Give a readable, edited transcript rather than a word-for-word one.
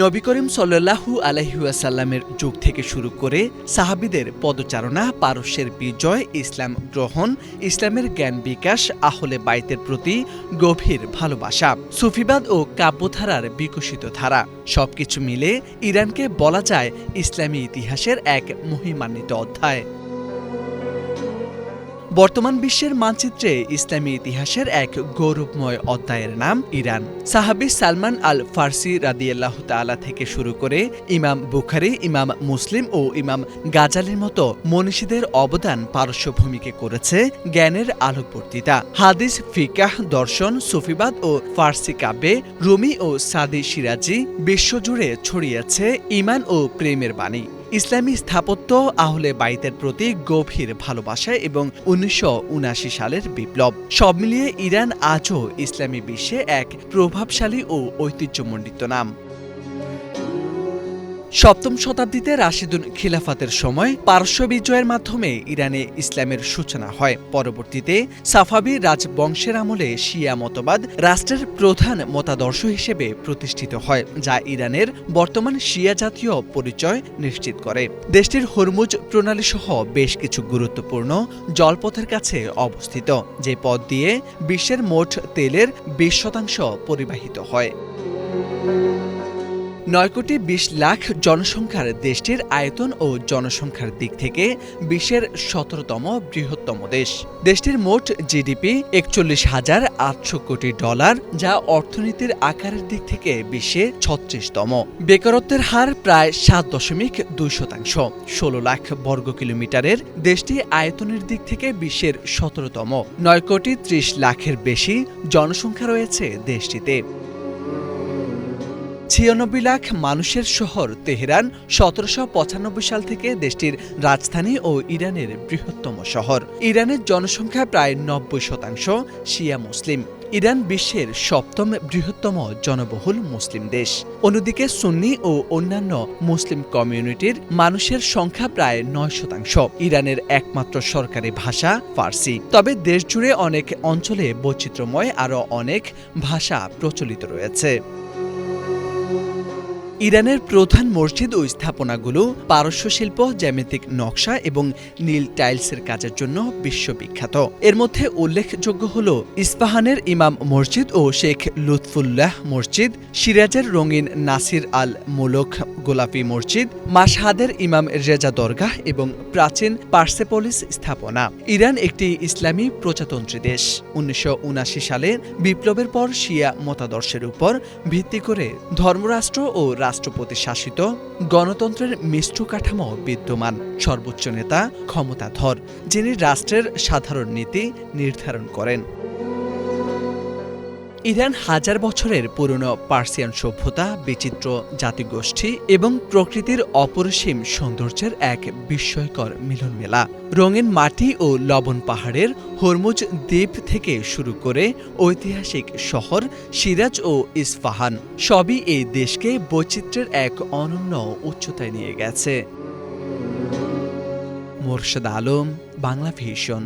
নবী করিম সাল্লাল্লাহু আলাইহি ওয়াসাল্লামের যুগ থেকে শুরু করে সাহাবীদের পদচারণা, পারস্যের বিজয়, ইসলাম গ্রহণ, ইসলামের জ্ঞান বিকাশ, আহলে বাইতের প্রতি গভীর ভালোবাসা, সুফিবাদ ও কাব্যধারার বিকশিত ধারা সবকিছু মিলে ইরানকে বলা যায় ইসলামী ইতিহাসের এক মহিমান্বিত অধ্যায়। বর্তমান বিশ্বের মানচিত্রে ইসলামী ইতিহাসের এক গৌরবময় অধ্যায়ের নাম ইরান। সাহাবী সালমান আল ফার্সি রাদিয়াল্লাহু তাআলা থেকে শুরু করে ইমাম বুখারী, ইমাম মুসলিম ও ইমাম গাজালির মতো মনীষীদের অবদান পারস্য ভূমিকে করেছে জ্ঞানের আলোকবর্তিতা। হাদিস, ফিকাহ, দর্শন, সুফিবাদ ও ফার্সি কাব্যে রুমি ও সাদি সিরাজি বিশ্বজুড়ে ছড়িয়েছে ঈমান ও প্রেমের বাণী। ইসলামী স্থাপত্য, আহলে বাইতের প্রতি গভীর ভালোবাসা এবং ১৯৭৯ সালের বিপ্লব সব মিলিয়ে ইরান আজও ইসলামী বিশ্বে এক প্রভাবশালী ও ঐতিহ্যমণ্ডিত নাম। সপ্তম শতাব্দীতে রাশিদুন খিলাফতের সময় পারস্য বিজয়ের মাধ্যমে ইরানে ইসলামের সূচনা হয়। পরবর্তীতে সাফাবি রাজবংশের আমলে শিয়া মতবাদ রাষ্ট্রের প্রধান মতাদর্শ হিসেবে প্রতিষ্ঠিত হয়, যা ইরানের বর্তমান শিয়া জাতীয় পরিচয় নিশ্চিত করে। দেশটির হরমুজ প্রণালী সহ বেশ কিছু গুরুত্বপূর্ণ জলপথের কাছে অবস্থিত, যে পথ দিয়ে বিশ্বের মোট তেলের ২০% পরিবাহিত হয়। ৯,২০,০০,০০০ জনসংখ্যার দেশটির আয়তন ও জনসংখ্যার দিক থেকে বিশ্বের ১৭তম বৃহত্তম দেশ। দেশটির মোট জিডিপি $৪১,৮০০ কোটি, যা অর্থনীতির আকারের দিক থেকে বিশ্বে ৩৬তম। বেকারত্বের হার প্রায় ৭.২%। ১৬ লাখ বর্গ কিলোমিটারের দেশটি আয়তনের দিক থেকে বিশ্বের ১৭তম। ৯,৩০,০০,০০০-এর বেশি জনসংখ্যা রয়েছে দেশটিতে। ৯৬ লাখ মানুষের শহর তেহরান ১৭৯৫ সাল থেকে দেশটির রাজধানী ও ইরানের বৃহত্তম শহর। ইরানের জনসংখ্যা প্রায় ৯০%, শিয়া মুসলিম। ইরান বিশ্বের ৭ম বৃহত্তম জনবহুল মুসলিম দেশ। অন্যদিকে সুন্নি ও অন্যান্য মুসলিম কমিউনিটির মানুষের সংখ্যা প্রায় ৯%। ইরানের একমাত্র সরকারি ভাষা ফার্সি, তবে দেশজুড়ে অনেক অঞ্চলে বৈচিত্র্যময় আরও অনেক ভাষা প্রচলিত রয়েছে। ইরানের প্রধান মসজিদ ও স্থাপনাগুলো পারস্য শিল্প, জ্যামিতিক নকশা এবং নীল টাইলসের কাজের জন্য বিশ্ববিখ্যাত। এর মধ্যে উল্লেখযোগ্য হল ইস্পাহানের ইমাম মসজিদ ও শেখ লুৎফুল্লাহ মসজিদ, সিরাজের রঙিন নাসির আল মুলক গোলাপি মসজিদ, মাশহাদের ইমাম রেজা দরগাহ এবং প্রাচীন পার্সেপোলিস স্থাপনা। ইরান একটি ইসলামী প্রজাতন্ত্রী দেশ। ১৯৭৯ সালে বিপ্লবের পর শিয়া মতাদর্শের উপর ভিত্তি করে ধর্মরাষ্ট্র ও রাষ্ট্রপতি শাসিত গণতন্ত্রের মিশ্র কাঠামো বিদ্যমান। সর্বোচ্চ নেতা ক্ষমতাধর, যিনি রাষ্ট্রের সাধারণ নীতি নির্ধারণ করেন। ইরান হাজার বছরের পুরনো পার্সিয়ান সভ্যতা, বিচিত্র জাতিগোষ্ঠী এবং প্রকৃতির অপরিসীম সৌন্দর্যের এক বিস্ময়কর মিলনমেলা। রঙিন মাটি ও লবণ পাহাড়ের হরমুজ দ্বীপ থেকে শুরু করে ঐতিহাসিক শহর সিরাজ ও ইস্পাহান সবই এই দেশকে বৈচিত্র্যের এক অনন্য উচ্চতায় নিয়ে গেছে। মোরশেদ আলম, বাংলা ভিশন।